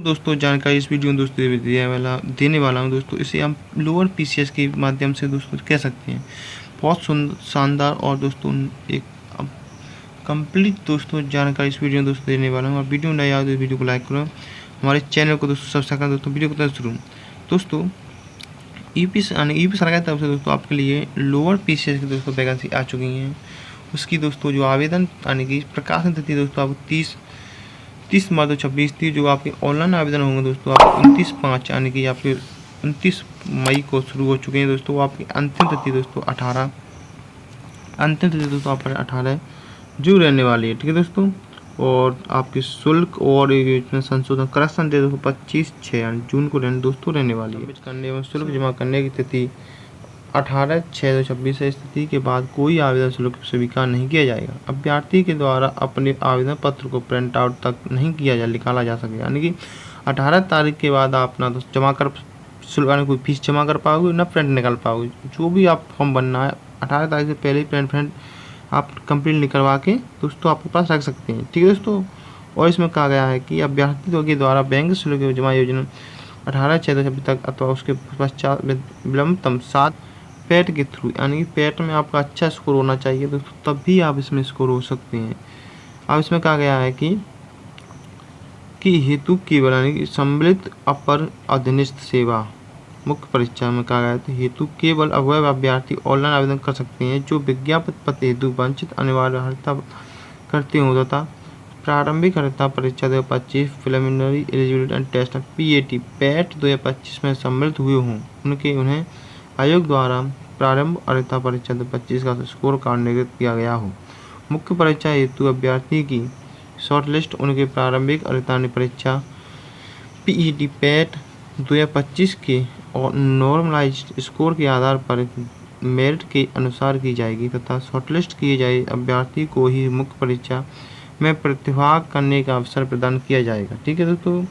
दोस्तों जानकारी इस वीडियो में दोस्तों देने वाला हूं दोस्तों। इसे हम लोअर पीसीएस के माध्यम से दोस्तों कह सकते हैं। बहुत शानदार और दोस्तों एक कंप्लीट दोस्तों जानकारी इस वीडियो में दोस्तों देने वाला हूं। और वीडियो में नया आए तो वीडियो को लाइक करो, हमारे चैनल को दोस्तों सब्सक्राइब करें। दोस्तों वीडियो को शुरू दोस्तों यूपी सरकार की तरफ से दोस्तों आपके लिए लोअर पीसीएस की दोस्तों वैकेंसी आ चुकी हैं। उसकी दोस्तों जो आवेदन आने की प्रकाशन तिथि दोस्तों आपको 30 मार्च 2026 थी। जो आपके ऑनलाइन आवेदन होंगे दोस्तों आपको 29/5 यानी कि आपके 29 मई को शुरू हो चुके हैं दोस्तों। आपकी अंतिम तिथि दोस्तों 18 जून रहने वाली है, ठीक है दोस्तों। और आपके शुल्क और इसमें संशोधन करेक्शन दे दोस्तों 25/6 यानी जून को रहने वाली है। करने एवं शुल्क जमा करने की तिथि 18/6/2026 है। इस तिथि के बाद कोई आवेदन शुल्क स्वीकार नहीं किया जाएगा। अभ्यर्थी के द्वारा अपने आवेदन पत्र को प्रिंट आउट तक नहीं निकाला जा सकेगा, यानी कि 18 तारीख के बाद आप ना तो जमा कर शुल्क कोई फीस जमा कर पाओगे ना प्रिंट निकाल पाओगे। जो भी आप फॉर्म बनना है 18 तारीख से पहले ही प्रिंट आप कंप्लीट निकलवा के दोस्तों आपके पास रख सकते हैं, ठीक है दोस्तों। और इसमें कहा गया है कि अभ्यर्थी के द्वारा बैंक शुल्क जमा योजना 18/6/2026 तक अथवा उसके पश्चात विलंबतम 7 पैट के थ्रू, यानी कि पैट में आपका अच्छा स्कोर होना चाहिए दोस्तों, तब भी आप इसमें स्कोर हो सकते हैं। अब इसमें कहा गया है कि हेतु केवल यानी कि सम्मिलित अपर अधीनस्थ सेवा मुख्य परीक्षा में कहा गया है हेतु केवल अवैध अभ्यर्थी ऑनलाइन आवेदन कर सकते हैं जो विज्ञापित पद हेतु वंचित अनिवार्य अर्हता करते हो तथा प्रारंभिक अर्हता परीक्षा 2025 preliminary eligibility and test PAT PAT 2025 में सम्मिलित हुए हों उन्हें आयोग द्वारा प्रारंभ अर्हता परीक्षा 2025 का स्कोर कार्ड निर्गत किया गया हो। मुख्य परीक्षा हेतु अभ्यर्थी की शॉर्टलिस्ट उनके प्रारंभिक अर्हता परीक्षा PET पैट 2025 के और नॉर्मलाइज्ड स्कोर के आधार पर मेरिट के अनुसार की जाएगी तथा शॉर्टलिस्ट किए जाए अभ्यर्थी को ही मुख्य परीक्षा में प्रतिभाग करने का अवसर प्रदान किया जाएगा, ठीक है दोस्तों।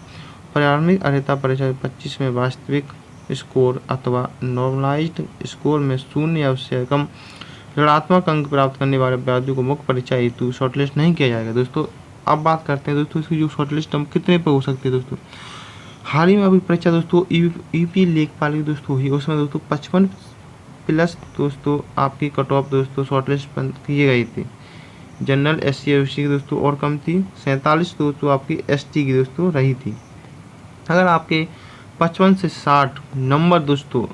प्रारंभिक अर्हता परीक्षा 2025 में वास्तविक स्कोर अथवा नॉर्मलाइज्ड स्कोर में 0 या उससे कम ऋणात्मक अंक प्राप्त करने वाले अभ्यर्थियों को मुख्य परीक्षा हेतु शॉर्टलिस्ट नहीं किया जाएगा दोस्तों। अब बात करते हैं दोस्तों इसकी जो शॉर्टलिस्ट हम कितने पे हो सकती है दोस्तों। हाल ही में अभी परीक्षा दोस्तों यूपी लेखपाल की दोस्तों हुई, उसमें दोस्तों 55+ दोस्तों आपकी कट ऑफ दोस्तों शॉर्टलिस्ट किए गई थी। जनरल SC और SC की दोस्तों और कम थी, 47 दोस्तों आपकी ST की दोस्तों रही थी। अगर आपके 55 से 60 नंबर दोस्तों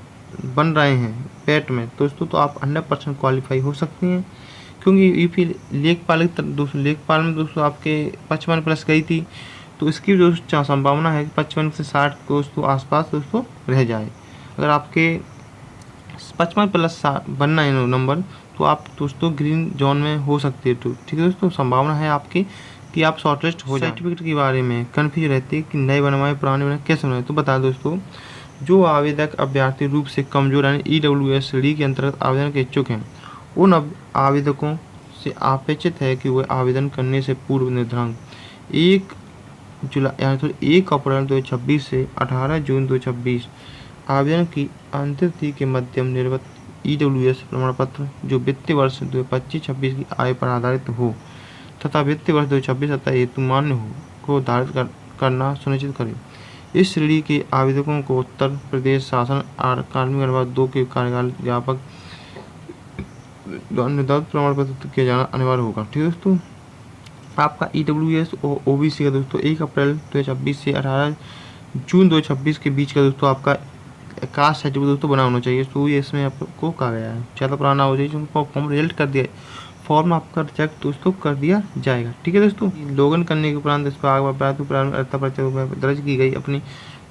बन रहे हैं पैट में दोस्तों तो आप 100% क्वालिफाई हो सकते हैं, क्योंकि यूपी लेखपाल में दोस्तों आपके 55+ गई थी। तो इसकी जो संभावना है कि 55 से 60 दोस्तों आसपास दोस्तों रह जाए। अगर आपके 55+ बनना है नंबर तो आप दोस्तों ग्रीन जोन में हो सकते हैं, तो ठीक है दोस्तों। संभावना है आपकी कि आप शॉर्टलिस्ट हो जाए। सर्टिफिकेट के बारे में कन्फ्यूज रहती है कि नए बनवाए पुराने बनाए कैसे बनाए, तो बता दोस्तों जो आवेदक अभ्यर्थी रूप से कमजोर यानी EWS श्रेणी के अंतर्गत आवेदन के इच्छुक हैं उन आवेदकों से अपेक्षित है कि वे आवेदन करने से पूर्व निर्धारित 1 जुलाई यानी तो 1 अप्रैल 2026 से 18 जून 2026 आवेदन की अंतिम तिथि के मध्यम निर्गत EWS प्रमाण पत्र जो वित्तीय वर्ष 2025-26 की आय पर आधारित हो तथा वित्तीय वर्ष 2026 तथा हेतु मान्य हो को धारित करना सुनिश्चित करें। इस श्रेणी के आवेदकों को उत्तर प्रदेश शासन कार्मिक अनुभाग 2 के कार्यकाल व्यापक निर्धारित प्रमाण पत्र किया जाना अनिवार्य होगा, ठीक है दोस्तों। आपका EWS और OBC का दोस्तों 1 अप्रैल 2026 से 18 जून 2026 के बीच का दोस्तों आपका कास्ट सर्टिफिकेट दोस्तों बना होना चाहिए। तो ये इसमें आपको कहा गया है ज़्यादा पुराना हो जाए उनको फॉर्म रिजल्ट कर दिया फॉर्म आपका रिजेक्ट दोस्तों कर दिया जाएगा, ठीक है दोस्तों। लॉगिन करने के उपरांत इस पर दर्ज की गई अपनी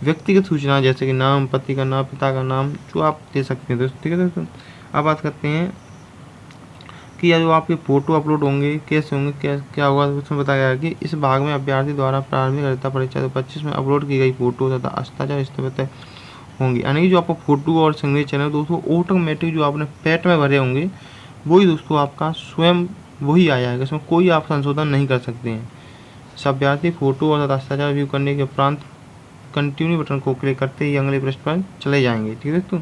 व्यक्तिगत सूचना जैसे कि नाम, पति का नाम, पिता का नाम जो आप दे सकते हैं दोस्तों, ठीक है दोस्तों। अब बात करते हैं कि जो आपके फ़ोटो अपलोड होंगे कैसे होंगे क्या होगा। उसमें बताया गया कि इस भाग में अभ्यर्थी द्वारा प्रारंभिक अर्हता परीक्षा 2025 में अपलोड की गई फ़ोटो तथा हस्ताक्षर इस्तेमाल होंगे, यानी कि जो आपका फ़ोटो और सिग्नेचर है दोस्तों ऑटोमेटिक जो आपने पैट में भरे होंगे वही दोस्तों आपका स्वयं वही आ जाएगा, इसमें कोई आप संशोधन नहीं कर सकते हैं। अभ्यर्थी फ़ोटो और हस्ताक्षर रिव्यू करने के उपरांत कंटिन्यू बटन को क्लिक करते ही अगले पृष्ठ पर चले जाएंगे, ठीक है दोस्तों।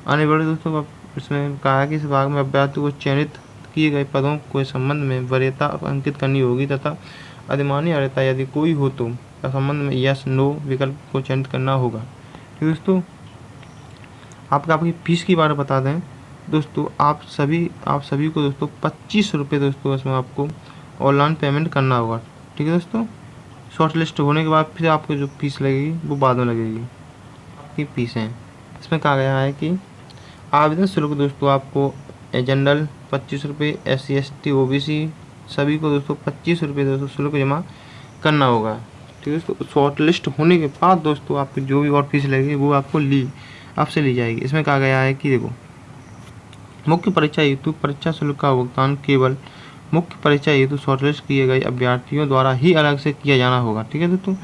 आने वाले दोस्तों इसमें कहा है कि इस भाग में अभ्यर्थी को चयनित किए गए पदों के संबंध में वरीयता अंकित करनी होगी तथा अधिमान्य अर्हता यदि कोई हो तो का संबंध में यस नो विकल्प को चयनित करना होगा। ठीक दोस्तों, आपकी फीस की बारे बता दें दोस्तों, आप सभी को दोस्तों 25 रुपये दोस्तों इसमें आपको ऑनलाइन पेमेंट करना होगा। ठीक है दोस्तों, शॉर्ट लिस्ट होने के बाद फिर आपको जो फीस लगेगी वो बाद में लगेगी। आपकी फीस है इसमें कहा गया है कि आवेदन शुल्क दोस्तों आपको जनरल 25 रुपये, SC ST OBC सभी को दोस्तों 25 रुपये दोस्तों शुल्क जमा करना होगा। ठीक है दोस्तों, शॉर्ट लिस्ट होने के बाद दोस्तों आपकी जो भी और फीस लगेगी वो आपसे ली जाएगी। इसमें कहा गया है कि देखो, मुख्य परीक्षा हेतु परीक्षा शुल्क का भुगतान केवल मुख्य परीक्षा हेतु शॉर्टलिस्ट किए गए अभ्यर्थियों द्वारा ही अलग से किया जाना होगा। ठीक है दोस्तों,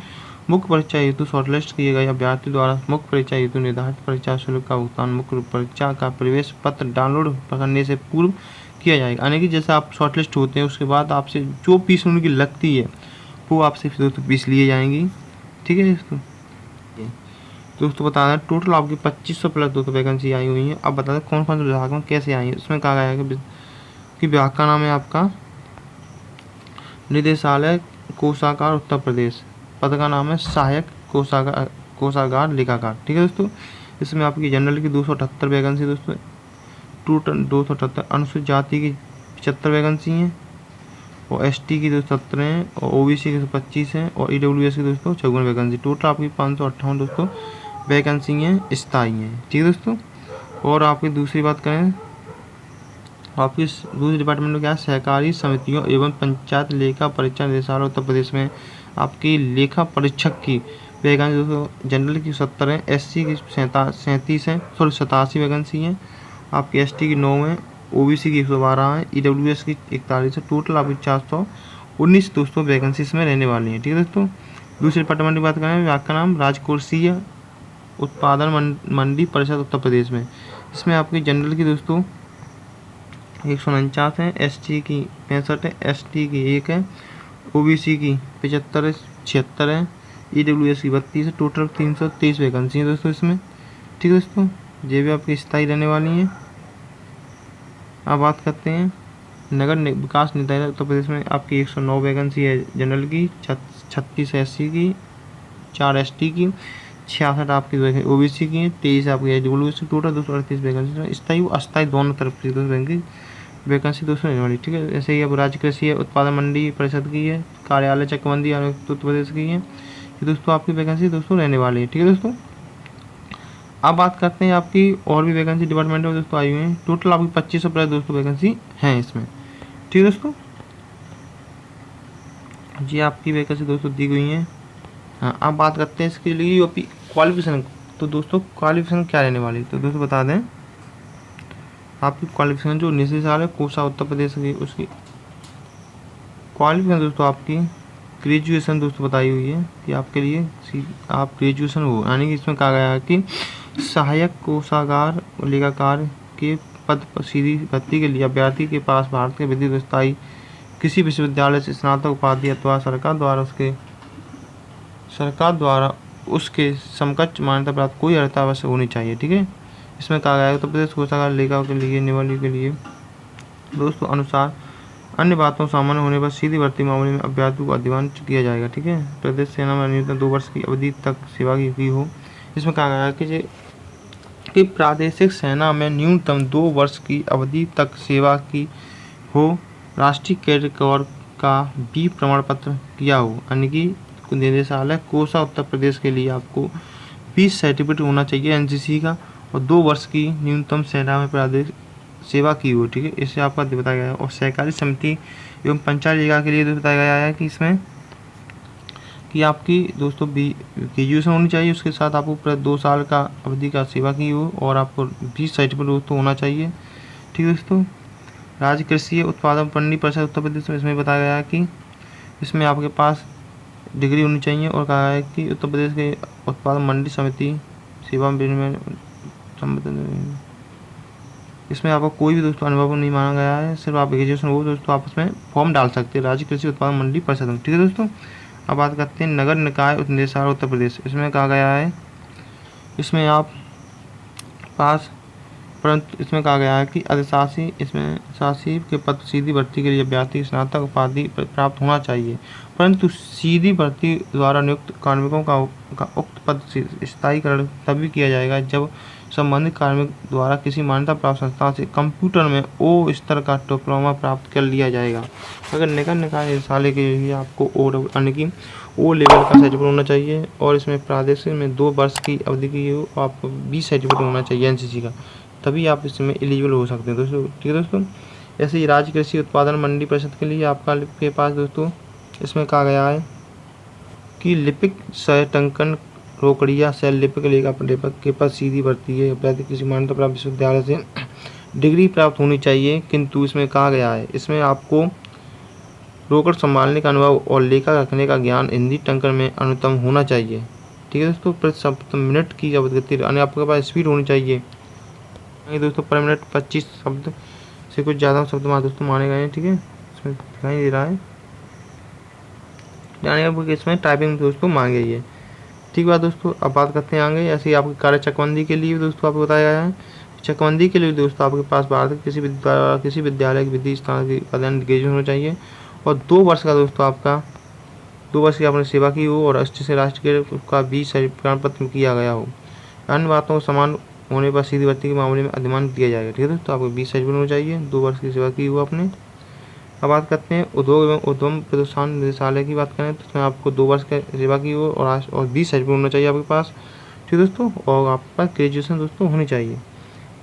मुख्य परीक्षा हेतु शॉर्टलिस्ट किए गए अभ्यर्थियों द्वारा मुख्य परीक्षा हेतु निर्धारित परीक्षा शुल्क का भुगतान मुख्य परीक्षा का प्रवेश पत्र डाउनलोड करने से पूर्व किया जाएगा। यानी कि जैसे आप शॉर्टलिस्ट होते हैं उसके बाद आपसे जो फीस उनकी लगती है वो आपसे दोस्तों फीस लिए जाएंगी। ठीक है दोस्तों, बता दें टोटल आपकी 2500 प्लस दोस्तों वैकेंसी आई हुई है। अब बता दें कौन कौन से विभाग में कैसे आई है। इसमें कहा गया है कि विभाग का नाम है आपका निदेशालय कोषागार उत्तर प्रदेश, पद का नाम है सहायक कोषागार लेखाकार। ठीक है दोस्तों, इसमें आपकी जनरल की 278 वैकेंसी दोस्तों, टोटल 278, अनुसूचित जाति की 75 वैकेंसी हैं और ST की 217 हैं और OBC की 25 हैं और EWS की दोस्तों 54 वैकेंसी। टोटल आपकी 558 दोस्तों वैकेंसी हैं स्थायी हैं। ठीक है दोस्तों, और आपकी दूसरी बात करें, आपकी दूसरे डिपार्टमेंट में क्या है, सहकारी समितियों एवं पंचायत लेखा परीक्षा निदेशालय उत्तर प्रदेश में आपकी लेखा परीक्षक की वैकेंसी दोस्तों जनरल की 70 है, SC की 37 है, 87 वैकेंसी हैं, आपकी ST की 9 है, OBC की 112 है, EWS की 41 है। टोटल आपकी 419 दोस्तों वैकेंसी इसमें रहने वाली हैं। ठीक है दोस्तों, दूसरे डिपार्टमेंट की बात करें, विभाग का नाम राजकोषीय उत्पादन मंडी परिषद उत्तर प्रदेश में। इसमें आपकी जनरल की दोस्तों 149 है, ST की 65 है, ST की 1 है, OBC की 75 है, 76 है, EWS की 32 है। टोटल 323 वैकेंसी है दोस्तों इसमें। ठीक है दोस्तों, ये भी आपकी स्थायी रहने वाली हैं। अब बात करते हैं नगर विकास निदेशालय उत्तर प्रदेश में आपकी 109 वैकेंसी है जनरल की, 36 SC की, 4 ST की, 66 आपकी OBC की, 23 आपकी EWS की। टोटल 238 वैकेंसी स्थायी व अस्थायी दोनों तरफ से वैकेंसी दोस्तों रहने वाली। ठीक है, ऐसे ही अब राज्य कृषि उत्पादन मंडी परिषद की है, कार्यालय चकबंदी उत्तर प्रदेश की है। ये दोस्तों आपकी वैकेंसी दोस्तों रहने वाली है। ठीक है दोस्तों, अब बात करते हैं आपकी और भी वैकेंसी डिपार्टमेंट में दोस्तों आई हुई हैं। टोटल आपकी 2500 प्लस दोस्तों वैकेंसी हैं इसमें। ठीक है दोस्तों, जी आपकी वैकेंसी दोस्तों दी गई हैं। हाँ, अब बात करते हैं इसके लिए आपकी क्वालिफिकेशन। तो दोस्तों क्वालिफिकेशन क्या रहने वाली है, तो दोस्तों बता दें आपकी क्वालिफिकेशन जो निदेशालय कोषा उत्तर प्रदेश की उसकी क्वालिफिकेशन दोस्तों आपकी ग्रेजुएशन दोस्तों बताई हुई है कि आपके लिए आप ग्रेजुएशन हो। यानी कि इसमें कहा गया है कि सहायक कोषागार लेखाकार के पद पर सीधी भर्ती के लिए अभ्यर्थी के पास भारत के विधि व्यवस्थाई किसी विश्वविद्यालय से स्नातक उपाधि अथवा सरकार द्वारा उसके समकक्ष मान्यता प्राप्त कोई अर्हता अवश्य होनी चाहिए। ठीक है, इसमें कहा गया है उत्तर प्रदेश कोषागार लेखा के लिए निवाली के लिए दोस्तों अनुसार अन्य बातों सामान्य होने पर सीधी भर्ती मामले में अभ्यर्थियों को अधिमान किया जाएगा। ठीक है, प्रदेश सेना में न्यूनतम 2 वर्ष की अवधि तक सेवा की हो। इसमें कहा गया है कि प्रादेशिक सेना में न्यूनतम 2 वर्ष की अवधि तक सेवा की हो, राष्ट्रीय कैडेट कोर का B प्रमाण पत्र किया हो। यानी कि निदेशालय कोषा उत्तर प्रदेश के लिए आपको 20 सर्टिफिकेट होना चाहिए NCC का और 2 वर्ष की न्यूनतम सेना में प्रादेशिक सेवा की हो। ठीक है, इससे आपका बताया गया है। और सहकारी समिति एवं पंचायत लेखा के लिए बताया गया है कि इसमें कि आपकी दोस्तों ग्रेजुएशन होनी चाहिए, उसके साथ आपको पूरा 2 साल का अवधि का सेवा की हो और आपको 20 सर्टिफिकेट दोस्तों होना चाहिए। ठीक है दोस्तों, राज्य कृषि उत्पादन मंडी परिषद उत्तर प्रदेश में इसमें बताया गया है कि इसमें आपके पास डिग्री होनी चाहिए और कहा है कि उत्तर प्रदेश के उत्पादन मंडी समिति सेवा में इसमें आपको कोई भी दोस्तों अनुभव नहीं माना गया है, सिर्फ आप ग्रेजुएशन हो दोस्तों आप इसमें फॉर्म डाल सकते हैं राज्य कृषि उत्पादन मंडी परिषद में। ठीक है दोस्तों, अब बात करते हैं नगर निकाय निदेशालय उत्तर प्रदेश। इसमें कहा गया है इसमें आप पास परंतु इसमें कहा गया है कि अधिशासी इसमें शासी के पद सीधी भर्ती के लिए अभ्यर्थी स्नातक उपाधि प्राप्त होना चाहिए, परंतु सीधी भर्ती द्वारा नियुक्त कार्मिकों का उक्त पद स्थायीकरण तभी किया जाएगा जब संबंधित कार्मिक द्वारा किसी मान्यता प्राप्त संस्था से कंप्यूटर में ओ स्तर का डिप्लोमा प्राप्त कर लिया जाएगा। अगर निकाय निदेशालय के लिए आपको यानी कि ओ लेवल का सर्टिफिकेट होना चाहिए और इसमें प्रादेशिक में 2 वर्ष की अवधि की हो, आपको 20 सर्टिफिकेट होना चाहिए एनसीसी का, तभी आप इसमें एलिजिबल हो सकते हैं दोस्तों। ठीक है दोस्तों, ऐसे ही राज्य कृषि उत्पादन मंडी परिषद के लिए आपका के पास दोस्तों इसमें कहा गया है कि लिपिक टंकन रोकड़िया सेल लिपिक लेखा के पास सीधी भर्ती है, अभ्यर्थी किसी मान्यता प्राप्त विश्वविद्यालय से डिग्री प्राप्त होनी चाहिए, किंतु इसमें कहा गया है इसमें आपको रोकड़ संभालने का अनुभव और लेखा रखने का ज्ञान हिंदी टंकन में न्यूनतम होना चाहिए। ठीक है दोस्तों, प्रति शब्द मिनट की अवगति यानी आपके पास स्पीड होनी चाहिए दोस्तों पर मिनट 25 शब्द से कुछ ज़्यादा शब्द दोस्तों माने गए हैं। ठीक है, इसमें दिखाई दे रहा है यानी इसमें टाइपिंग दोस्तों मांगे गई है। ठीक है दोस्तों, अब बात करते हैं आगे। ऐसे ही आपकी कार्य चकबंदी के लिए दोस्तों आपको बताया गया है, चकबंदी के लिए दोस्तों आपके पास भारत के किसी विद्यालय की विधि स्थान की अध्ययन ग्रेजुएशन होना चाहिए और 2 वर्ष का दोस्तों आपका 2 वर्ष की आपने सेवा की हो और राष्ट्र से राष्ट्र का 20 प्रमाण पत्र किया गया हो। अन्य बातों को समान होने पर सीधी भर्ती के मामले में अधिमान दिया जाएगा। ठीक है दोस्तों, आपको 20 सर्टिफिकेट होना चाहिए, 2 वर्ष की सेवा की हो आपने। अब बात करते हैं उद्योग एवं उद्यम प्रोत्साहन निदेशालय की बात करें तो इसमें आपको 2 वर्ष की सेवा की हो और 20 सर्टिफिकेट होना चाहिए आपके पास। ठीक है दोस्तों, और आपके पास ग्रेजुएशन दोस्तों होनी चाहिए।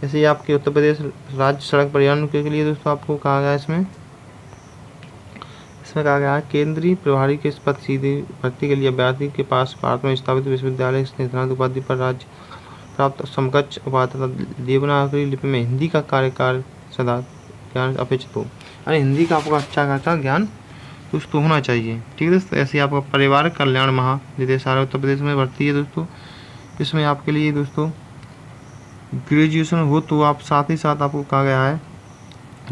जैसे ही आपके उत्तर प्रदेश राज्य सड़क परिवहन के लिए दोस्तों आपको कहा गया है इसमें कहा गया है केंद्रीय प्रभारी के पद सीधी भर्ती के लिए अभ्यर्थी के पास भारत में स्थापित विश्वविद्यालय स्नातक उपाधि पर राज्य प्राप्त समकक्ष उपाधि तथा देवनागरी लिपि में हिंदी का कार्यकाल सदा ज्ञान अपेक्षित हो, यानी हिंदी का आपको अच्छा खासा ज्ञान दोस्तों होना चाहिए। ठीक है दोस्तों, ऐसे ही आपका परिवार कल्याण महानिदेशालय उत्तर प्रदेश में भर्ती है दोस्तों। इसमें आपके लिए दोस्तों ग्रेजुएशन हो तो आप साथ ही साथ आपको कहा गया है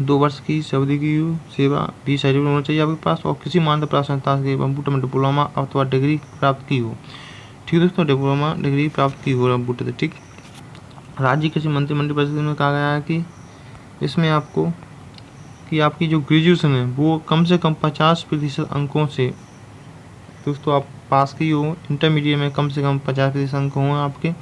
2 वर्ष की अवधि की सेवा 20 सर्टिफिकेट होना चाहिए आपके पास और किसी मान्यता प्राप्त संस्था से कंप्यूटर में डिप्लोमा अथवा डिग्री प्राप्त की हो। ठीक है दोस्तों, डिप्लोमा डिग्री प्राप्त की हो कंप्यूटर से। ठीक, राज्य कृषि मंत्रिमंडल परिषद में कहा गया है कि इसमें आपको कि आपकी जो ग्रेजुएशन है वो कम से कम 50% अंकों से दोस्तों आप पास की हो। इंटरमीडिएट में कम से कम 50% अंक हों आपके।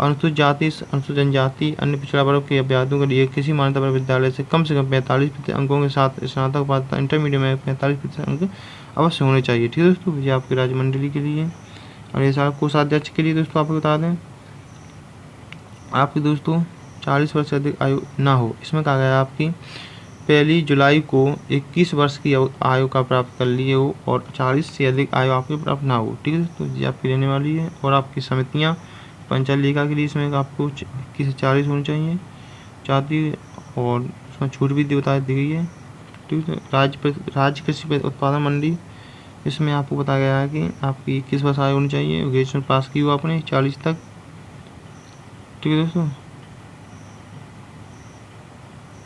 अनुसूचित जाति अनुसूचित जनजाति अन्य पिछड़ा वर्ग के अभ्यर्थियों के लिए किसी मान्यता प्राप्त विद्यालय से कम 45% अंकों के साथ स्नातक उपाधि इंटरमीडिएट में 45% अंक अवश्य होने चाहिए। ठीक है दोस्तों, ये आपकी राज्य मंडली के लिए। और ये सारा कोषाध्यक्ष के लिए दोस्तों आपको बता दें आपकी दोस्तों 40 वर्ष से अधिक आयु ना हो। इसमें कहा गया आपकी 1 जुलाई को 21 वर्ष की आयु का प्राप्त कर लिए हो और 40 से अधिक आयु आपकी प्राप्त ना हो। ठीक है दोस्तों, ये आपकी रहने वाली है। और आपकी समितियाँ पंचायत लेखा के लिए इसमें आपको 21 से 40 होनी चाहिए चाहती है और उसमें छूट भी बता दी गई है। ठीक है, राज्य कृषि उत्पादन मंडी इसमें आपको बताया गया है कि आपकी 21 वर्ष आयु होनी चाहिए, ग्रेजुएशन पास की हो आपने 40 तक। ठीक है दोस्तों,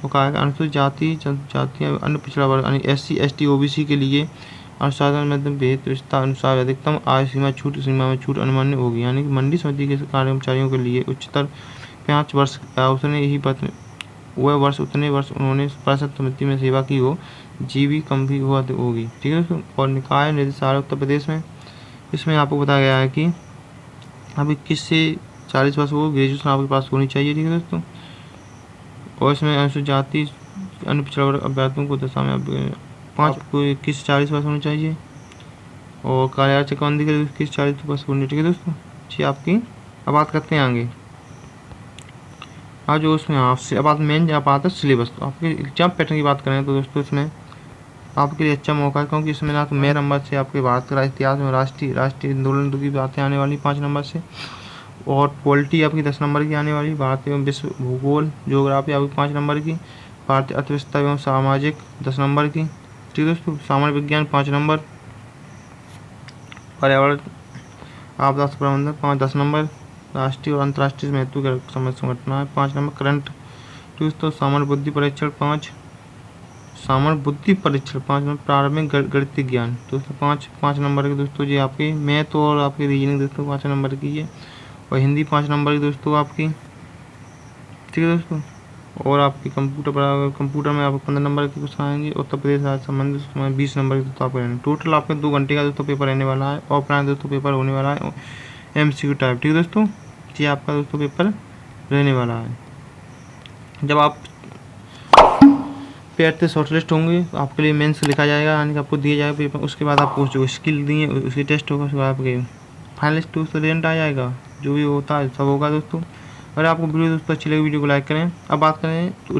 वो कहा है अनुसूचित जाति जनजाति अन्य पिछड़ा वर्ग यानी SC ST OBC के लिए अनुसाधन में भेद विस्तार अनुसार अधिकतम आय सीमा में छूट अनुमान्य होगी, यानी कि मंडी समिति के कर्मचारियों के लिए उच्चतर 5 वर्ष उतने वर्ष उन्होंने परिषद समिति में सेवा की हो, जीवी कम भी होगी। ठीक है दोस्तों, और निकाय निदेशालय उत्तर प्रदेश में इसमें आपको बताया गया है कि अब 21 से 40 वर्ष हो, ग्रेजुएशन आपके पास होनी चाहिए। ठीक है दोस्तों, और इसमें अनुसूचित जाति अन्य पिछड़ा वर्ग अभ्यर्थियों को दशा में 5 को 21 से 40 वर्ष होनी चाहिए और कार्यालय चकबंदी के लिए 21 से 40 वर्ष होनी। ठीक है दोस्तों, जी आपकी। अब बात करते हैं आगे आज जो उसमें आपसे अब मेन जहाँ आता है सिलेबस। तो आपके एग्जाम पैटर्न की बात करें तो दोस्तों इसमें आपके लिए अच्छा मौका है, क्योंकि इसमें ना तो मेन नंबर से आपके भारत का इतिहास में राष्ट्रीय आंदोलन की बातें आने वाली 5 नंबर से, और पॉलिटी आपकी 10 नंबर की आने वाली, भारत एवं विश्व भूगोल ज्योग्राफी आपकी 5 नंबर की, भारतीय अर्थव्यवस्था एवं सामाजिक 10 नंबर की। ठीक है दोस्तों, सामान्य विज्ञान 5 नंबर, पर्यावरण आपदा प्रबंधन 10 नंबर, राष्ट्रीय और अंतर्राष्ट्रीय महत्व की संघटना 5 नंबर, करंट। दोस्तों सामान्य बुद्धि परीक्षण 5, सामान्य बुद्धि परीक्षण 5 नंबर, प्रारंभिक गणितीय ज्ञान दोस्तों 5 नंबर के दोस्तों जी आपकी, मैथ और आपकी रीजनिंग दोस्तों 5 नंबर की है, और हिंदी 5 नंबर की दोस्तों आपकी। ठीक है दोस्तों, और आपके कंप्यूटर में आपको 15 नंबर के क्वेश्चन आएंगे। उत्तर प्रदेश राज्य संबंधित उसमें 20 नंबर के दोस्तों आपको रहने। टोटल आपके 2 घंटे का दोस्तों पेपर रहने वाला है। ऑफलाइन दोस्तों पेपर होने वाला है MCQ टाइप। ठीक है दोस्तों, ये आपका दोस्तों पेपर रहने वाला है। जब आप पेयर से शॉर्टलिस्ट होंगे तो आपके लिए मेंस लिखा जाएगा, यानी कि आपको दिया जाएगा पेपर। उसके बाद आपको जो स्किल दिए उसकी टेस्ट होगा, उसके बाद आपके फाइनलिस्ट दोस्तों रिजल्ट आ जाएगा। जो भी होता है सब होगा दोस्तों। अगर आपको वीडियो दोस्तों अच्छी लगी वीडियो को लाइक करें। अब बात करें तो